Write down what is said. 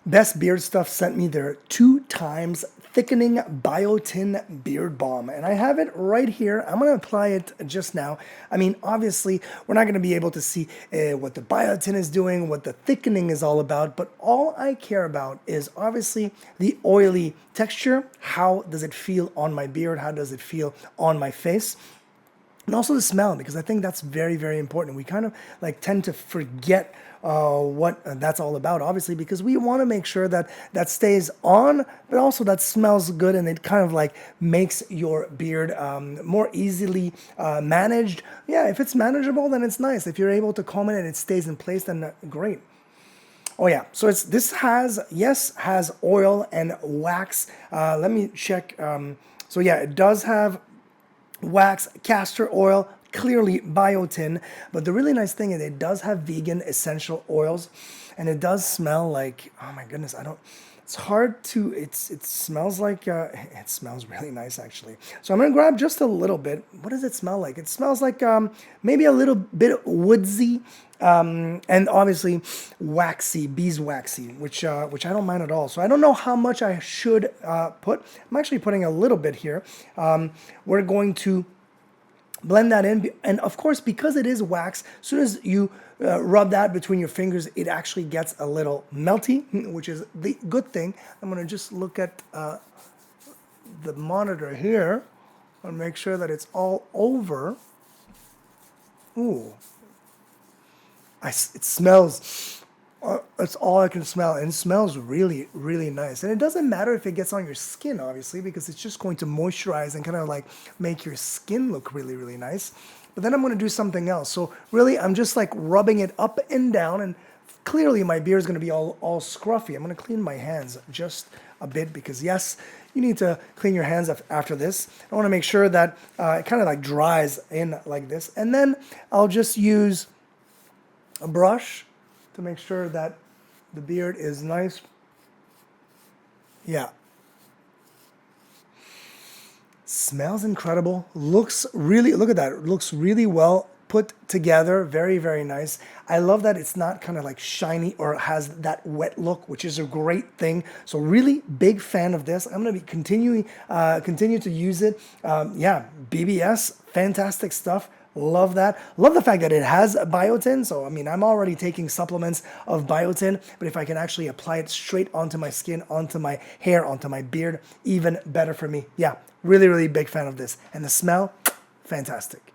Best Beard Stuff sent me their 2x Thickening Biotin Beard Balm, and I have it right here. I'm going to apply it just now. I mean, obviously, we're not going to be able to see what the biotin is doing, what the thickening is all about, but all I care about is obviously the oily texture. How does it feel on my beard? How does it feel on my face? And also the smell, because I think that's very, very important. We kind of like tend to forget what that's all about, obviously, because we want to make sure that that stays on, but also that smells good, and it kind of like makes your beard more easily managed. Yeah, if it's manageable, then it's nice. If you're able to comb it and it stays in place, then great. Oh yeah, so this has oil and wax. Let me check. So yeah, it does have wax, castor oil, clearly biotin, but the really nice thing is it does have vegan essential oils, and it does smell like, oh my goodness, it's hard to, it smells like, it smells really nice actually. So I'm gonna grab just a little bit. What does it smell like? It smells like maybe a little bit woodsy, and obviously waxy, beeswaxy, which I don't mind at all. So I don't know how much I should put. I'm actually putting a little bit here. We're going to blend that in, and of course, because it is wax, as soon as you rub that between your fingers, it actually gets a little melty, which is the good thing. I'm going to just look at the monitor here and make sure that it's all over. Ooh. It smells, it's all I can smell, and it smells really, really nice. And it doesn't matter if it gets on your skin, obviously, because it's just going to moisturize and kind of like make your skin look really, really nice. But then I'm going to do something else. So really, I'm just like rubbing it up and down, and clearly my beard is going to be all scruffy. I'm going to clean my hands just a bit, because yes, you need to clean your hands after this. I want to make sure that it kind of like dries in like this. And then I'll just use a brush to make sure that the beard is nice. Yeah. Smells incredible. Looks really, look at that. It looks really well put together. Very, very nice. I love that it's not kind of like shiny or has that wet look, which is a great thing. So really big fan of this. I'm going to be continue to use it. Yeah, BBS, fantastic stuff. Love that. Love the fact that it has biotin. So, I mean, I'm already taking supplements of biotin, but if I can actually apply it straight onto my skin, onto my hair, onto my beard, even better for me. Yeah, really, really big fan of this. And the smell, fantastic.